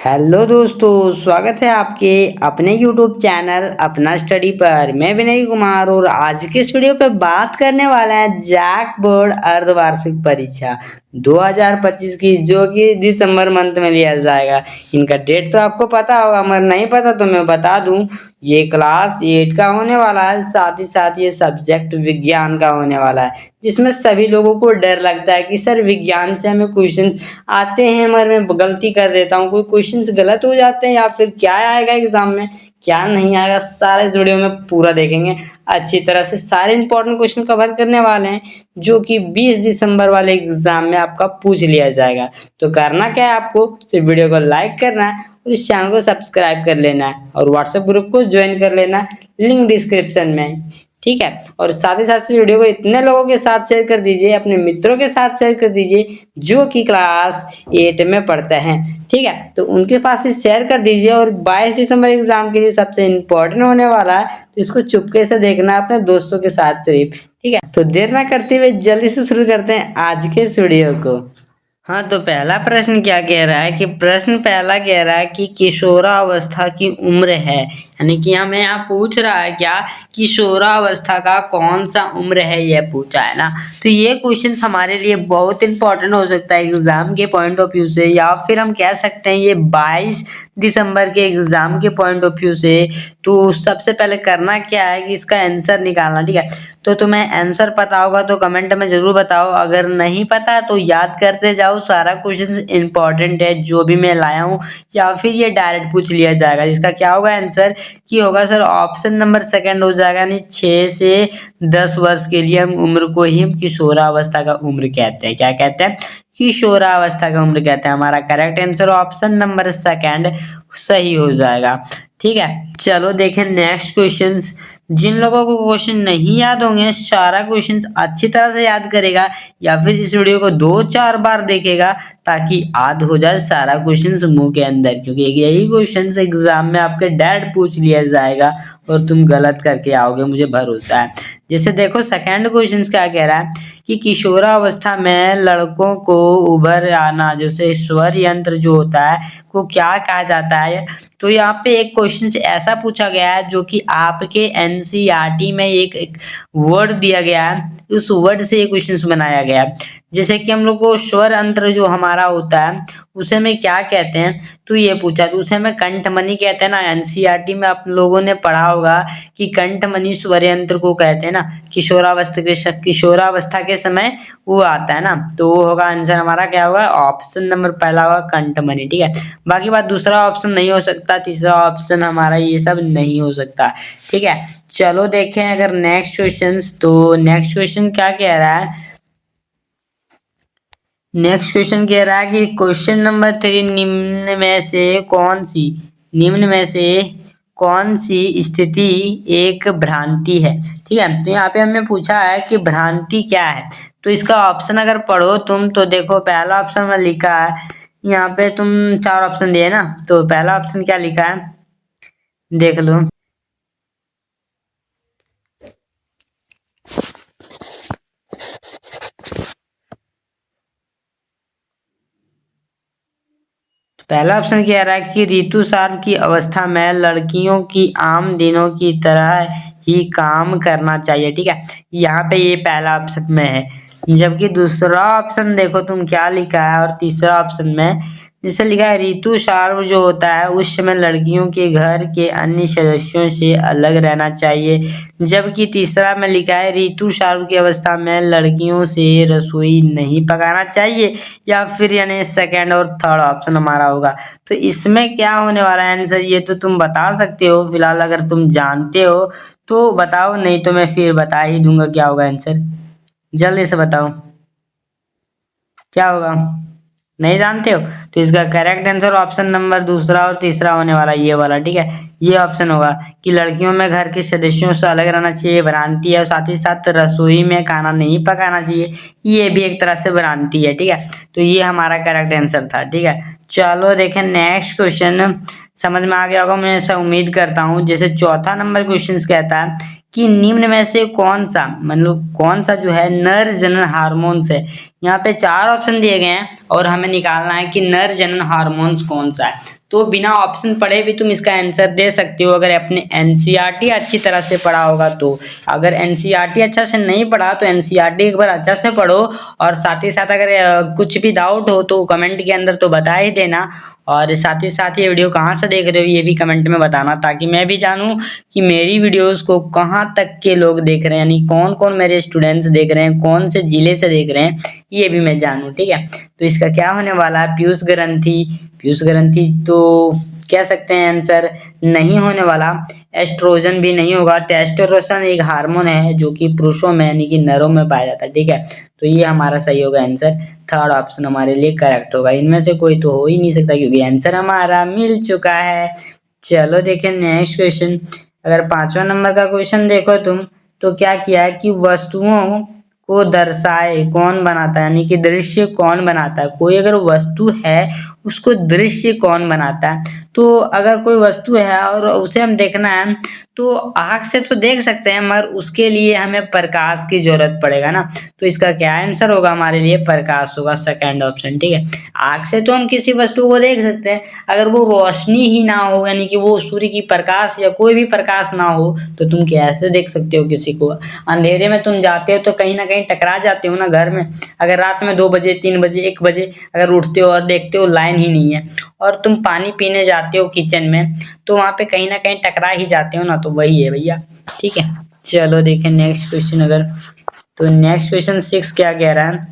Hello दोस्तों, स्वागत है आपके अपने YouTube चैनल अपना स्टडी पर। मैं विनय कुमार और आज के इस वीडियो पे बात करने वाले हैं जैक बोर्ड अर्धवार्षिक परीक्षा 2025 की, जो कि दिसंबर मंथ में लिया जाएगा। इनका डेट तो आपको पता होगा, मगर नहीं पता तो मैं बता दूं, ये क्लास 8 का होने वाला है। साथ ही साथ ये सब्जेक्ट विज्ञान का होने वाला है, जिसमें सभी लोगों को डर लगता है कि सर विज्ञान से हमें क्वेश्चंस आते हैं मगर मैं गलती कर देता हूँ, कोई क्वेश्चंस गलत हो जाते हैं या फिर क्या आएगा एग्जाम में क्या नहीं आएगा, सारा इस वीडियो में पूरा देखेंगे। अच्छी तरह से सारे इंपॉर्टेंट क्वेश्चन कवर करने वाले हैं, जो कि 20 दिसंबर वाले एग्जाम में आपका पूछ लिया जाएगा। तो करना क्या है, आपको सिर्फ वीडियो को लाइक करना है और इस चैनल को सब्सक्राइब कर लेना है और व्हाट्सएप ग्रुप को ज्वाइन कर लेना है, लिंक डिस्क्रिप्शन में, ठीक है। और साथ ही साथ इस वीडियो को इतने लोगों के साथ शेयर कर दीजिए, अपने मित्रों के साथ शेयर कर दीजिए जो कि क्लास 8 में पढ़ते हैं, ठीक है। तो उनके पास ही शेयर कर दीजिए। और 22 दिसंबर एग्जाम के लिए सबसे इम्पोर्टेंट होने वाला है, तो इसको चुपके से देखना है अपने दोस्तों के साथ सिर्फ, ठीक है। तो देर ना करते हुए जल्दी से शुरू करते हैं आज के इस वीडियो को। हाँ, तो पहला प्रश्न क्या कह रहा है कि प्रश्न पहला कह रहा है कि किशोरावस्था की उम्र है, यानी कि हमें यहाँ पूछ रहा है क्या, किशोरावस्था का कौन सा उम्र है, यह पूछा है ना। तो ये क्वेश्चन हमारे लिए बहुत इंपॉर्टेंट हो सकता है एग्जाम के पॉइंट ऑफ व्यू से, या फिर हम कह सकते हैं ये 22 दिसंबर के एग्जाम के पॉइंट ऑफ व्यू से। तो सबसे पहले करना क्या है कि इसका आंसर निकालना, ठीक है। तो तुम्हें आंसर पता होगा तो कमेंट में जरूर बताओ, अगर नहीं पता तो याद करते जाओ। सारा क्वेश्चन इंपॉर्टेंट है जो भी मैं लाया हूँ, या फिर ये डायरेक्ट पूछ लिया जाएगा। इसका क्या होगा आंसर कि होगा सर ऑप्शन नंबर सेकंड हो जाएगा, यानी 6 से 10 वर्ष के लिए हम उम्र को ही हम किशोरावस्था का उम्र कहते हैं। क्या कहते हैं? किशोरावस्था का उम्र कहते हैं। हमारा correct answer option number second सही हो जाएगा, ठीक है। चलो देखें नेक्स्ट क्वेश्चंस। जिन लोगों को क्वेश्चन नहीं याद होंगे, सारा क्वेश्चंस अच्छी तरह से याद करेगा या फिर इस वीडियो को 2-4 बार देखेगा, ताकि याद हो जाए सारा क्वेश्चंस मुंह के अंदर, क्योंकि यही क्वेश्चंस एग्जाम में आपके डायरेक्ट पूछ लिया जाएगा और तुम गलत करके आओगे, मुझे भरोसा है। जैसे देखो सेकंड क्वेश्चन क्या कह रहा है कि किशोरावस्था में लड़कों को उभर आना, जैसे स्वर यंत्र जो होता है को क्या कहा जाता है। तो यहाँ पे एक क्वेश्चन ऐसा पूछा गया है जो कि आपके एनसीईआरटी में एक वर्ड दिया गया है, उस वर्ड से ये क्वेश्चन बनाया गया है। जैसे कि हम लोग को स्वर यंत्र जो हमारा होता है उसे में क्या कहते हैं, तो ये पूछा, तो उसे में कंठमणि कहते हैं ना। एनसीईआरटी में आप लोगों ने पढ़ा होगा कि कंठमणि स्वर यंत्र को कहते हैं ना। किशोरावस्था के समय वो आता है ना, तो वो होगा आंसर हमारा क्या होगा, ऑप्शन नंबर पहला होगा कंठमणि, ठीक है। बाकी बात दूसरा ऑप्शन नहीं हो सकता, तीसरा ऑप्शन हमारा ये सब नहीं हो सकता, ठीक है। चलो देखें अगर नेक्स्ट क्वेश्चन, तो नेक्स्ट क्वेश्चन क्या कह रहा है। नेक्स्ट क्वेश्चन कह रहा है कि क्वेश्चन नंबर 3, निम्न में से कौन सी स्थिति एक भ्रांति है, ठीक है। तो यहाँ पे हमें पूछा है कि भ्रांति क्या है। तो इसका ऑप्शन अगर पढ़ो तुम, तो देखो पहला ऑप्शन में लिखा है, यहाँ पे तुम 4 ऑप्शन दिए ना, तो पहला ऑप्शन क्या लिखा है देख लो। पहला ऑप्शन कह रहा है कि ऋतुस्राव की अवस्था में लड़कियों की आम दिनों की तरह ही काम करना चाहिए, ठीक है। यहाँ पे ये पहला ऑप्शन में है, जबकि दूसरा ऑप्शन देखो तुम क्या लिखा है, और तीसरा ऑप्शन में जैसे लिखा है ऋतुस्राव जो होता है उस समय लड़कियों के घर के अन्य सदस्यों से अलग रहना चाहिए, जबकि तीसरा में लिखा है ऋतुस्राव की अवस्था में लड़कियों से रसोई नहीं पकाना चाहिए, या फिर यानी सेकंड और थर्ड ऑप्शन हमारा होगा। तो इसमें क्या होने वाला है आंसर, ये तो तुम बता सकते हो फिलहाल, अगर तुम जानते हो तो बताओ, नहीं तो मैं फिर बता ही दूंगा क्या होगा आंसर। जल्दी से बताओ क्या होगा, नहीं जानते हो तो इसका करेक्ट आंसर ऑप्शन नंबर दूसरा और तीसरा होने वाला ये वाला, ठीक है। ये ऑप्शन होगा कि लड़कियों में घर के सदस्यों से अलग रहना चाहिए, भ्रांति है। साथ ही साथ रसोई में खाना नहीं पकाना चाहिए, ये भी एक तरह से भ्रांति है, ठीक है। तो ये हमारा करेक्ट आंसर था, ठीक है। चलो देखें नेक्स्ट क्वेश्चन, समझ में आ गया होगा मैं ऐसा उम्मीद करता हूँ। जैसे चौथा नंबर क्वेश्चन कहता है कि निम्न में से कौन सा, मतलब कौन सा जो है नर जनन हार्मोन्स है। यहाँ पे 4 ऑप्शन दिए गए हैं और हमें निकालना है कि नर जनन हार्मोन्स कौन सा है। तो बिना ऑप्शन पढ़े भी तुम इसका आंसर दे सकते हो अगर अपने एनसीईआरटी अच्छी तरह से पढ़ा होगा तो। अगर एनसीईआरटी अच्छा से नहीं पढ़ा तो एनसीईआरटी एक बार अच्छा से पढ़ो, और साथ ही साथ अगर कुछ भी डाउट हो तो कमेंट के अंदर तो बता ही देना, और साथ ही साथ ये वीडियो कहाँ से देख रहे हो ये भी कमेंट में बताना, ताकि मैं भी जानूं कि मेरी वीडियोस को कहाँ तक के लोग देख रहे हैं, यानी कौन कौन मेरे स्टूडेंट्स देख रहे हैं, कौन से जिले से देख रहे हैं, ये भी मैं जानूं। ठीक है, तो इसका क्या होने वाला है, पीयूष ग्रंथि। पीयूष ग्रंथि तो कह सकते हैं आंसर नहीं होने वाला। एस्ट्रोजन भी नहीं होगा। टेस्टोस्टेरोन एक हार्मोन है जो कि पुरुषों में यानी कि नरों में पाया जाता है। ठीक है, तो ये हमारा सही होगा आंसर। थर्ड ऑप्शन हमारे लिए करेक्ट होगा, इनमें से कोई तो हो ही नहीं सकता क्योंकि आंसर हमारा मिल चुका है। चलो देखें नेक्स्ट क्वेश्चन। अगर 5वां नंबर का क्वेश्चन देखो तुम, तो क्या किया है कि वस्तुओं को दर्शाए कौन बनाता है, यानी कि दृश्य कौन बनाता है। कोई अगर वस्तु है उसको दृश्य कौन बनाता है। तो अगर कोई वस्तु है और उसे हम देखना है तो आँख से तो देख सकते हैं, मगर उसके लिए हमें प्रकाश की जरूरत पड़ेगा ना। तो इसका क्या आंसर होगा हमारे लिए, प्रकाश होगा, सेकंड ऑप्शन। ठीक है, आँख से तो हम किसी वस्तु को देख सकते हैं, अगर वो रोशनी ही ना हो, यानी कि वो सूर्य की प्रकाश या कोई भी प्रकाश ना हो, तो तुम कैसे देख सकते हो किसी को। अंधेरे में तुम जाते हो तो कहीं ना कहीं टकरा जाते हो ना घर में। अगर रात में 2 बजे 3 बजे 1 बजे अगर उठते हो और देखते हो लाइन ही नहीं है, और तुम पानी पीने जाते हो किचन में, तो वहां पे कहीं ना कहीं टकरा ही जाते हो ना, तो वही है भैया। ठीक है, चलो देखें नेक्स्ट क्वेश्चन। अगर तो नेक्स्ट क्वेश्चन 6 क्या कह रहा है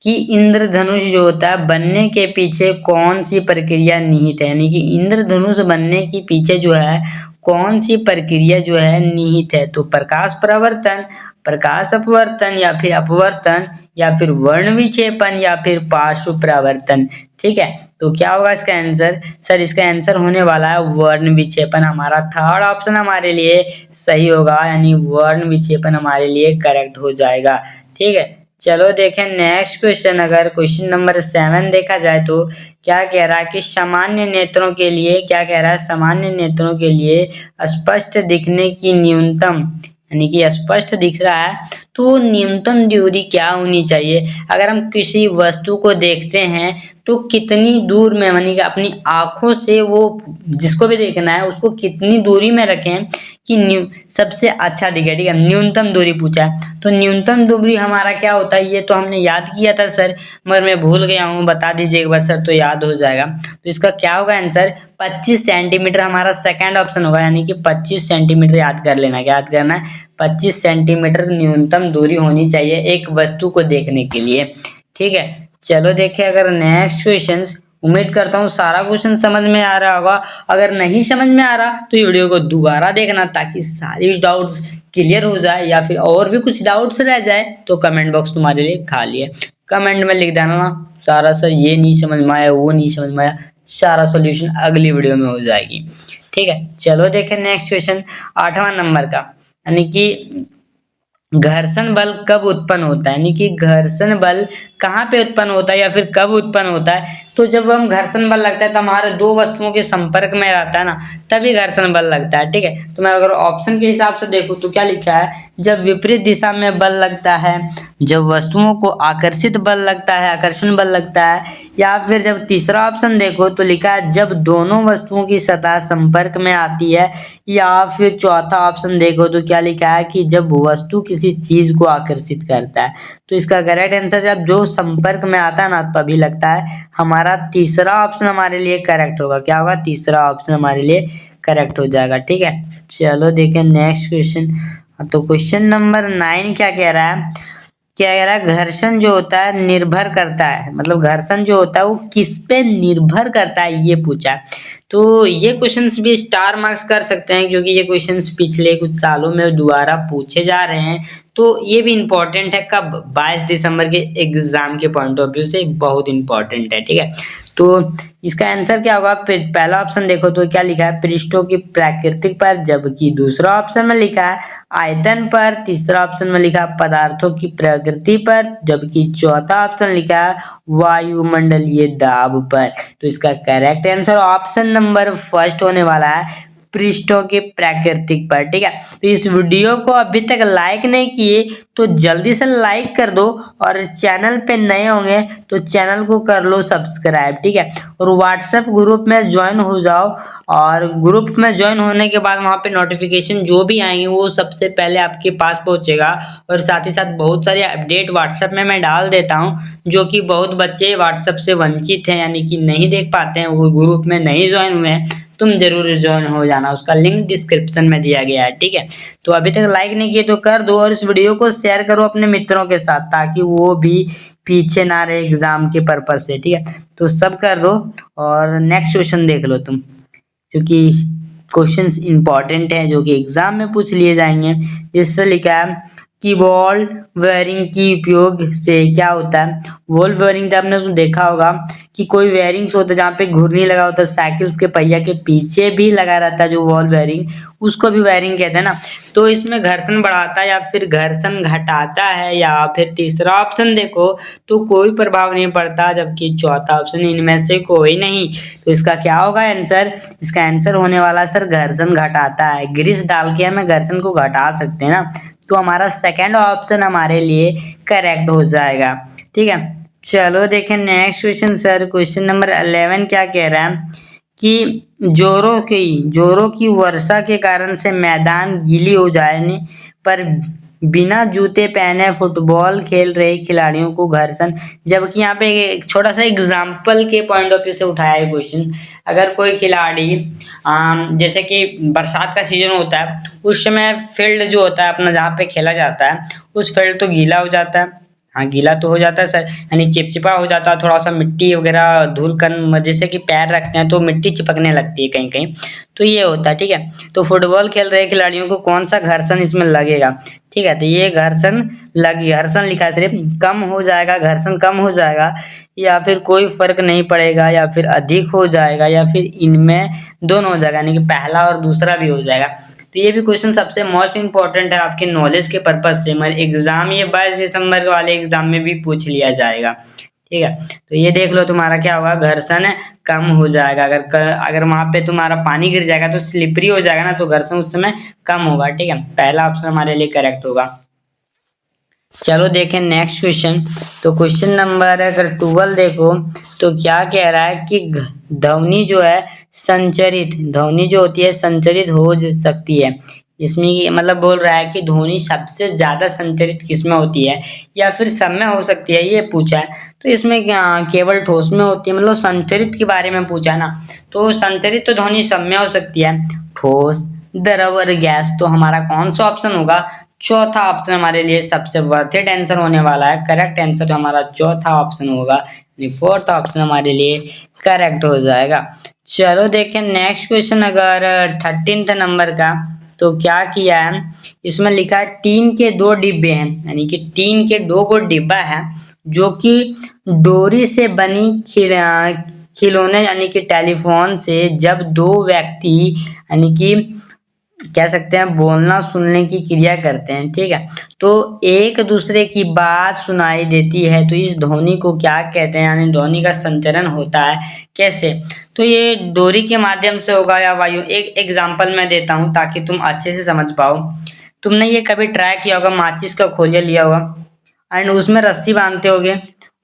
कि इंद्रधनुष जो होता है बनने के पीछे कौन सी प्रक्रिया निहित है, यानी कि इंद्रधनुष बनने के पीछे जो है कौन सी प्रक्रिया जो है निहित है। तो प्रकाश प्रवर्तन, प्रकाश अपवर्तन, या फिर अपवर्तन, या फिर वर्ण विक्षेपण, या फिर पार्श्व परावर्तन। ठीक है, तो क्या होगा इसका आंसर, सर इसका आंसर होने वाला है वर्ण विक्षेपण। हमारा थर्ड ऑप्शन हमारे लिए सही होगा, यानी वर्ण विक्षेपण हमारे लिए करेक्ट हो जाएगा। ठीक है, चलो देखें नेक्स्ट क्वेश्चन। अगर क्वेश्चन नंबर 7 देखा जाए तो क्या कह रहा है कि सामान्य नेत्रों के लिए, क्या कह रहा है, सामान्य नेत्रों के लिए स्पष्ट दिखने की न्यूनतम, यानी कि स्पष्ट दिख रहा है तो न्यूनतम दूरी क्या होनी चाहिए। अगर हम किसी वस्तु को देखते हैं तो कितनी दूर में, यानी कि अपनी आंखों से वो जिसको भी देखना है उसको कितनी दूरी में रखें कि सबसे अच्छा दिखे। ठीक है, न्यूनतम दूरी पूछा है, तो न्यूनतम दूरी हमारा क्या होता है, ये तो हमने याद किया था सर, मगर मैं भूल गया हूँ, बता दीजिए एक बार सर तो याद हो जाएगा। तो इसका क्या होगा आंसर, 25 सेंटीमीटर हमारा सेकंड ऑप्शन होगा, यानी कि 25 सेंटीमीटर याद कर लेना। क्या याद करना है, 25 सेंटीमीटर न्यूनतम दूरी होनी चाहिए एक वस्तु को देखने के लिए। ठीक है, चलो देखिए अगर नेक्स्ट क्वेश्चन, उम्मीद करता हूँ सारा क्वेश्चन समझ में आ रहा होगा। अगर नहीं समझ में आ रहा तो ये वीडियो को दोबारा देखना ताकि सारी डाउट्स क्लियर हो जाए, या फिर और भी कुछ डाउट्स रह जाए तो कमेंट बॉक्स तुम्हारे लिए खाली है, कमेंट में लिख देना ना सारा सर ये नहीं समझ में आया, वो नहीं समझ में आया, सारा सोल्यूशन अगली वीडियो में हो जाएगी। ठीक है, चलो देखें नेक्स्ट क्वेश्चन 8वां नंबर का, यानी कि घर्षण बल कब उत्पन्न होता है, यानी कि घर्षण बल कहाँ पे उत्पन्न होता है या फिर कब उत्पन्न होता है। तो जब हम घर्षण बल लगता है तो हमारे दो वस्तुओं के संपर्क में रहता है ना, तभी घर्षण बल लगता है। ठीक है, तो मैं अगर ऑप्शन के हिसाब से देखूं तो क्या लिखा है, जब विपरीत दिशा में बल लगता है, जब वस्तुओं को आकर्षित बल लगता है, आकर्षण बल लगता है, या फिर जब तीसरा ऑप्शन देखो तो लिखा है जब दोनों वस्तुओं की सतह संपर्क में आती है, या फिर चौथा ऑप्शन देखो तो क्या लिखा है कि जब वस्तु किसी चीज को आकर्षित करता है। तो इसका करेक्ट आंसर जब जो संपर्क में आता है ना तभी लगता है। हमारा तीसरा ऑप्शन हमारे लिए करेक्ट होगा। क्या होगा, तीसरा ऑप्शन हमारे लिए करेक्ट हो जाएगा। ठीक है, चलो देखें नेक्स्ट क्वेश्चन। तो क्वेश्चन नंबर 9 क्या कह रहा है, क्या कह रहा है, घर्षण जो होता है निर्भर करता है, मतलब घर्षण जो होता है वो किस पे निर्भर करता है, ये पूछा है। तो ये क्वेश्चंस भी स्टार मार्क्स कर सकते हैं क्योंकि ये क्वेश्चंस पिछले कुछ सालों में दोबारा पूछे जा रहे हैं। तो ये भी इम्पोर्टेंट है, कब, 22 दिसंबर के एग्जाम के पॉइंट ऑफ व्यू से बहुत इंपॉर्टेंट है। ठीक है, तो इसका आंसर क्या होगा, पहला ऑप्शन देखो तो क्या लिखा है, पृष्ठों की प्राकृतिक पर, जबकि दूसरा ऑप्शन में लिखा है आयतन पर, तीसरा ऑप्शन में लिखा है पदार्थों की प्रकृति पर, जबकि चौथा ऑप्शन लिखा है वायुमंडलीय दाब पर। तो इसका correct answer option number first होने वाला है, पृष्ठों के प्राकृतिक पर। ठीक है, तो इस वीडियो को अभी तक लाइक नहीं किए तो जल्दी से लाइक कर दो, और चैनल पे नए होंगे तो चैनल को कर लो सब्सक्राइब। ठीक है, और व्हाट्सएप ग्रुप में ज्वाइन हो जाओ, और ग्रुप में ज्वाइन होने के बाद वहां पे नोटिफिकेशन जो भी आएंगे वो सबसे पहले आपके पास पहुंचेगा। और साथ ही साथ बहुत सारे अपडेट व्हाट्सएप में मैं डाल देता हूं, जो कि बहुत बच्चे व्हाट्सएप से वंचित हैं, यानी कि नहीं देख पाते हैं, वो ग्रुप में नहीं ज्वाइन हुए हैं। तुम जरूर ज्वाइन हो जाना, उसका लिंक डिस्क्रिप्शन में दिया गया है। ठीक है, तो अभी तक लाइक नहीं किए तो कर दो, और इस वीडियो को शेयर करो अपने मित्रों के साथ, ताकि वो भी पीछे ना रहे एग्जाम के पर्पज से। ठीक है, तो सब कर दो, और नेक्स्ट क्वेश्चन देख लो तुम, क्योंकि क्वेश्चंस इंपॉर्टेंट है जो कि एग्जाम में पूछ लिए जाएंगे। जिससे लिखा है कि बॉल वेयरिंग की उपयोग से क्या होता है। बॉल वेयरिंग तो आपने देखा होगा कि कोई वेयरिंग्स होता है जहाँ पे घुर्नी लगा होता है, साइकिल्स के पहिया के पीछे भी लगा रहता है जो बॉल वेयरिंग, उसको भी वेयरिंग कहते हैं ना। तो इसमें घर्षण बढ़ाता है या फिर घर्षण घटाता है, या फिर तीसरा ऑप्शन देखो तो कोई प्रभाव नहीं पड़ता, जबकि चौथा ऑप्शन इनमें से कोई नहीं। तो इसका क्या होगा आंसर, इसका आंसर होने वाला सर घर्षण घटाता है। ग्रीस डाल के हमें घर्षण को घटा सकते हैं ना, तो हमारा सेकंड ऑप्शन हमारे लिए करेक्ट हो जाएगा। ठीक है, चलो देखें next question sir. Question number 11 क्या कह रहा है कि जोरों की वर्षा के कारण से मैदान गीली हो जाने पर बिना जूते पहने फुटबॉल खेल रहे खिलाड़ियों को घर्षण। जबकि यहाँ पे एक छोटा सा एग्जाम्पल के पॉइंट ऑफ व्यू से उठाया है क्वेश्चन। अगर कोई खिलाड़ी जैसे कि बरसात का सीजन होता है, उस समय फील्ड जो होता है अपना जहाँ पे खेला जाता है, उस फील्ड तो गीला हो जाता है। हाँ, गीला तो हो जाता है सर, यानी चिपचिपा हो जाता है, थोड़ा सा मिट्टी वगैरह धूल कण, जैसे कि पैर रखते हैं तो मिट्टी चिपकने लगती है कहीं कहीं, तो ये होता है। ठीक है, तो फुटबॉल खेल रहे खिलाड़ियों को कौन सा घर्षण इसमें लगेगा। ठीक है, तो ये घर्षण लिखा है, सिर्फ कम हो जाएगा, घर्षण कम हो जाएगा, या फिर कोई फर्क नहीं पड़ेगा, या फिर अधिक हो जाएगा, या फिर इनमें दोनों हो जाएगा, यानी कि पहला और दूसरा भी हो जाएगा। तो ये भी क्वेश्चन सबसे मोस्ट इंपॉर्टेंट है आपके नॉलेज के पर्पज से, मगर एग्जाम ये 22 दिसंबर वाले एग्जाम में भी पूछ लिया जाएगा। ठीक है, तो ये देख लो तुम्हारा क्या होगा, घर्षण कम हो जाएगा। अगर वहां पे तुम्हारा पानी गिर जाएगा तो स्लिपरी हो जाएगा ना, तो घर्षण उस समय कम होगा। ठीक है, पहला ऑप्शन हमारे लिए करेक्ट होगा। चलो देखें नेक्स्ट क्वेश्चन। तो क्वेश्चन नंबर अगर 12 देखो तो क्या कह रहा है कि ध्वनि जो होती है संचरित हो सकती है। इसमें मतलब बोल रहा है कि ध्वनि सबसे ज्यादा संचरित किसमें होती है, या फिर सब में हो सकती है, ये पूछा है। तो इसमें केवल ठोस में होती है, मतलब संचरित के बारे में पूछा ना, तो संचरित तो ध्वनि सब में हो सकती है, ठोस, द्रव और गैस। तो हमारा कौन सा ऑप्शन होगा, चौथा ऑप्शन हमारे लिए सबसे वर्थिट आंसर होने वाला है। करेक्ट आंसर तो हमारा चौथा ऑप्शन होगा, फोर्थ ऑप्शन हमारे लिए करेक्ट हो जाएगा। चलो देखें नेक्स्ट क्वेश्चन अगर 13 नंबर का, तो क्या किया है, इसमें लिखा है टीन के 2 डिब्बे हैं, यानी कि टीन के 2 को डिब्बा है जो कि डोरी से बनी खिलौने यानी कि टेलीफोन से जब 2 व्यक्ति यानी कि कह सकते हैं बोलना सुनने की क्रिया करते हैं। ठीक है, तो एक दूसरे की बात सुनाई देती है, तो इस ध्वनि को क्या कहते हैं, यानी ध्वनि का संचरण होता है कैसे। तो ये डोरी के माध्यम से होगा या वायु। एक एग्जांपल मैं देता हूँ ताकि तुम अच्छे से समझ पाओ। तुमने ये कभी ट्राई किया होगा, माचिस का खोलिया लिया होगा एंड उसमें रस्सी बांधते होगे,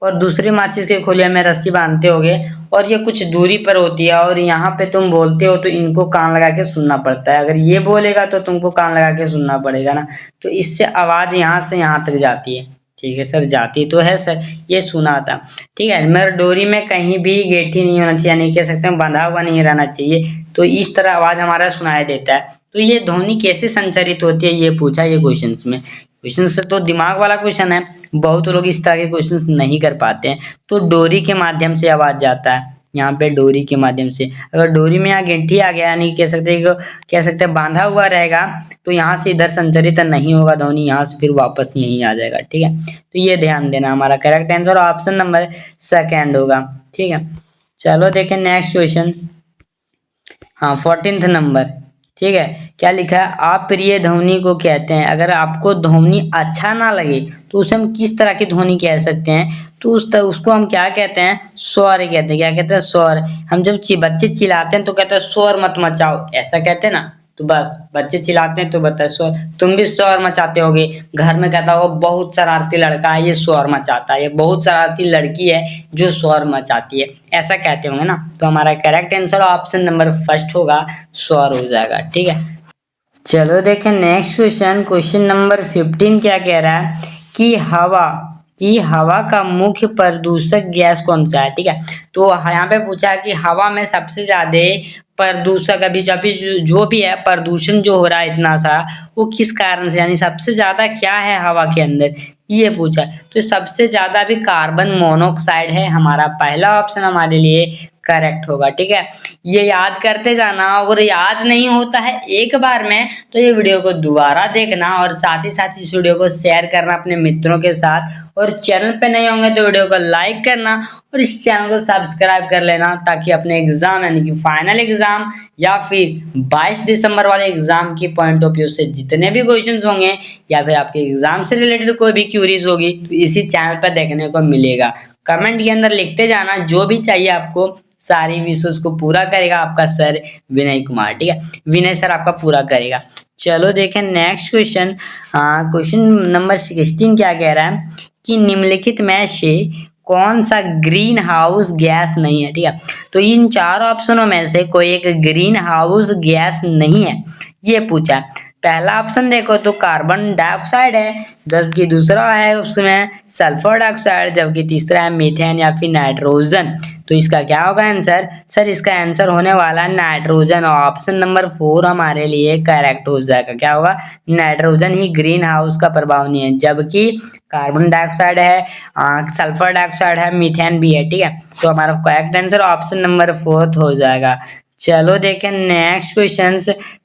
और दूसरी माचिस के खोलिया में रस्सी बांधते होगे, और ये कुछ दूरी पर होती है, और यहाँ पे तुम बोलते हो तो इनको कान लगा के सुनना पड़ता है। अगर ये बोलेगा तो तुमको कान लगा के सुनना पड़ेगा ना, तो इससे आवाज यहाँ से यहाँ तक जाती है। ठीक है सर, जाती तो है सर, ये सुना था। ठीक है, मगर डोरी में कहीं भी गेठी नहीं होना चाहिए, यानी कह सकते हैं बंधा हुआ नहीं रहना चाहिए, तो इस तरह आवाज हमारा सुनाई देता है। तो ये ध्वनि कैसे संचरित होती है, ये पूछा ये क्वेश्चन में। क्वेश्चन से तो दिमाग वाला क्वेश्चन है, बहुत लोग इस तरह के क्वेश्चंस नहीं कर पाते हैं। तो डोरी के माध्यम से आवाज जाता है, यहाँ पे डोरी के माध्यम से। अगर डोरी में यहाँ गेंठी आ गया, यानी कह सकते हैं बांधा हुआ रहेगा, तो यहाँ से इधर संचरित नहीं होगा ध्वनि, यहाँ से फिर वापस यहीं आ जाएगा। ठीक है, तो ये ध्यान देना, हमारा correct answer option number second होगा। ठीक है, चलो देखें नेक्स्ट क्वेश्चन। हाँ, 14th नंबर। ठीक है, क्या लिखा है, अप्रिय ध्वनि को कहते हैं। अगर आपको ध्वनि अच्छा ना लगे तो उसे हम किस तरह की ध्वनि कह सकते हैं, तो उसको हम क्या कहते हैं, स्वर कहते हैं। क्या कहते हैं, स्वर। हम जब बच्चे चिल्लाते हैं तो कहते हैं स्वर मत मचाओ, ऐसा कहते हैं ना। तो बस बच्चे चिल्लाते हैं तो बताए स्वर, तुम भी शोर मचाते होगे। घर में कहता होगा बहुत शरारती लड़का है ये शोर मचाता है, ये बहुत शरारती लड़की है जो शोर मचाती है, ऐसा कहते होंगे ना। तो हमारा correct answer option number first होगा, शोर हो जाएगा। ठीक है, चलो देखें नेक्स्ट क्वेश्चन। क्वेश्चन नंबर 15 क्या कह रहा है कि हवा का मुख्य प्रदूषक गैस कौन सा है। ठीक है, तो यहाँ पे पूछा है कि हवा में सबसे ज्यादा प्रदूषक अभी जो भी है प्रदूषण जो हो रहा है इतना सा, वो किस कारण से, यानी सबसे ज्यादा क्या है हवा के अंदर, ये पूछा। तो सबसे ज्यादा भी कार्बन मोनोऑक्साइड है, हमारा पहला ऑप्शन हमारे लिए करेक्ट होगा। ठीक है, ये याद करते जाना, अगर याद नहीं होता है एक बार में तो ये वीडियो को दोबारा देखना, और साथ ही साथ इस वीडियो को शेयर करना अपने मित्रों के साथ, और चैनल पे नहीं होंगे तो वीडियो को लाइक करना और इस चैनल को सब्सक्राइब कर लेना, ताकि अपने एग्जाम यानी कि फाइनल एग्जाम या फिर 22 दिसंबर वाले एग्जाम की पॉइंट ऑफ व्यू से जितने भी क्वेश्चंस होंगे या फिर आपके एग्जाम से रिलेटेड कोई भी क्यूरीज होगी तो इसी चैनल पर देखने को मिलेगा। कमेंट के अंदर लिखते जाना जो भी चाहिए आपको, सारी विशेष को पूरा करेगा आपका सर विनय कुमार। ठीक है, विनय सर आपका पूरा करेगा। चलो देखें नेक्स्ट क्वेश्चन। क्वेश्चन नंबर 16 क्या कह रहा है कि निम्नलिखित में से कौन सा ग्रीन हाउस गैस नहीं है। ठीक है, तो इन चार ऑप्शनों में से कोई एक ग्रीन हाउस गैस नहीं है, ये पूछा है। पहला ऑप्शन देखो तो कार्बन डाइऑक्साइड है, जबकि दूसरा है उसमें सल्फर डाइऑक्साइड, जबकि तीसरा है मीथेन या फिर नाइट्रोजन। तो इसका क्या होगा आंसर, सर इसका आंसर होने वाला है नाइट्रोजन। ऑप्शन नंबर 4 हमारे लिए करेक्ट हो जाएगा। क्या होगा, नाइट्रोजन ही ग्रीन हाउस का प्रभाव नहीं है, जबकि कार्बन डाइऑक्साइड है, सल्फर डाइऑक्साइड है, मीथेन भी है। ठीक है, तो हमारा करेक्ट आंसर ऑप्शन नंबर 4 हो जाएगा। चलो देखें नेक्स्ट क्वेश्चन।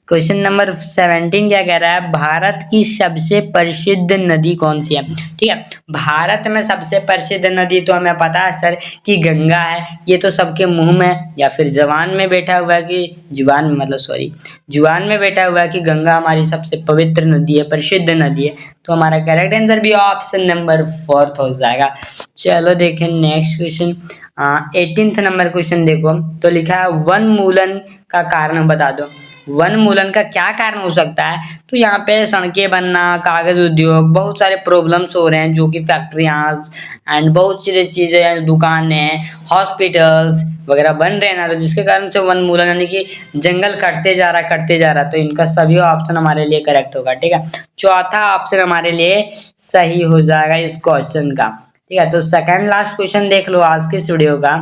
क्वेश्चन नंबर 17 क्या कह रहा है, भारत की सबसे प्रसिद्ध नदी कौन सी है। ठीक है, भारत में सबसे प्रसिद्ध नदी तो हमें पता है सर कि गंगा है, ये तो सबके मुंह में या फिर जबान में बैठा हुआ है कि जुबान में, मतलब सॉरी जुबान में बैठा हुआ है कि गंगा हमारी सबसे पवित्र नदी है, प्रसिद्ध नदी है। तो हमारा करेक्ट आंसर भी ऑप्शन नंबर 4 हो जाएगा। चलो देखें next question. 18th number question देखो तो लिखा है वनमूलन का कारण बता दो। वनमूलन का क्या कारण हो सकता है, तो यहाँ पे सड़कें बनना, कागज उद्योग, बहुत सारे प्रॉब्लम्स हो रहे हैं जो कि फैक्ट्रियाज एंड बहुत सारी चीजें, दुकानें, हॉस्पिटल्स वगैरह बन रहे हैं ना, तो जिसके कारण से वनमूलन यानी कि जंगल कटते जा रहा, तो इनका सभी ऑप्शन हमारे लिए करेक्ट होगा। ठीक है, चौथा ऑप्शन हमारे लिए सही हो जाएगा इस क्वेश्चन का। ठीक है, तो सेकंड लास्ट क्वेश्चन देख लो आज के इस वीडियो का।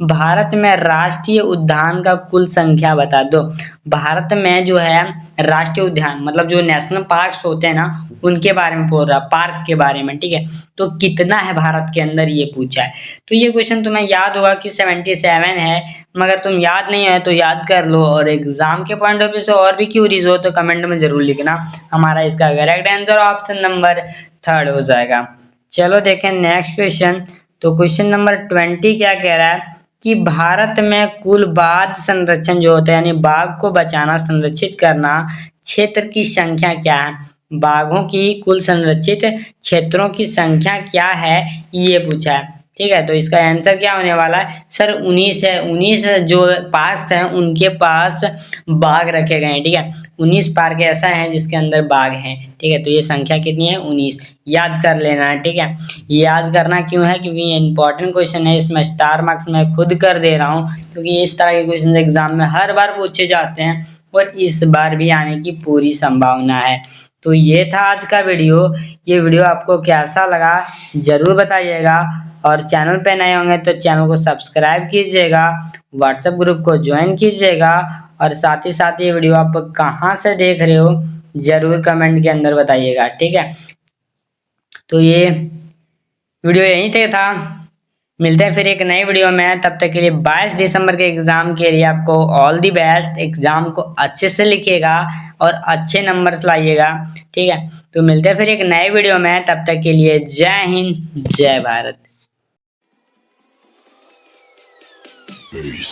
भारत में राष्ट्रीय उद्यान का कुल संख्या बता दो। भारत में जो है राष्ट्रीय उद्यान मतलब जो नेशनल पार्क्स होते हैं ना, उनके बारे में बोल रहा, पार्क के बारे में। ठीक है, तो कितना है भारत के अंदर ये पूछा है। तो ये क्वेश्चन तुम्हें याद होगा कि 77 है, मगर तुम याद नहीं है तो याद कर लो, और एग्जाम के पॉइंट ऑफ व्यू से और भी क्यूरीज हो तो कमेंट में जरूर लिखना। हमारा इसका करेक्ट आंसर ऑप्शन नंबर 3 हो जाएगा। चलो देखें नेक्स्ट क्वेश्चन। तो क्वेश्चन नंबर 20 क्या कह रहा है कि भारत में कुल बाघ संरक्षण जो होता है यानी बाघ को बचाना, संरक्षित करना क्षेत्र की संख्या क्या है। बाघों की कुल संरक्षित क्षेत्रों की संख्या क्या है, ये पूछा है। ठीक है, तो इसका आंसर क्या होने वाला है, सर 19 है। 19 जो पार्क हैं उनके पास बाघ रखे गए हैं। ठीक है, 19 पार्क ऐसा है जिसके अंदर बाघ हैं। ठीक है, तो ये संख्या कितनी है, 19, याद कर लेना है। ठीक है, याद करना क्यों है, क्योंकि ये इंपॉर्टेंट क्वेश्चन है, इसमें स्टार मार्क्स मैं खुद कर दे रहा हूँ, क्योंकि इस तरह के क्वेश्चन एग्जाम में हर बार पूछे जाते हैं और इस बार भी आने की पूरी संभावना है। तो ये था आज का वीडियो। ये वीडियो आपको कैसा लगा जरूर बताइएगा, और चैनल पे नए होंगे तो चैनल को सब्सक्राइब कीजिएगा, व्हाट्सएप ग्रुप को ज्वाइन कीजिएगा, और साथ ही साथ ये वीडियो आप कहाँ से देख रहे हो जरूर कमेंट के अंदर बताइएगा। ठीक है, तो ये वीडियो यहीं तक था, मिलते हैं फिर एक नई वीडियो में। तब तक के लिए 22 दिसंबर के एग्जाम के लिए आपको ऑल दी बेस्ट। एग्जाम को अच्छे से लिखिएगा और अच्छे नंबर्स लाइएगा। ठीक है, तो मिलते हैं फिर एक नए वीडियो में, तब तक के लिए जय हिंद जय भारत। Peace.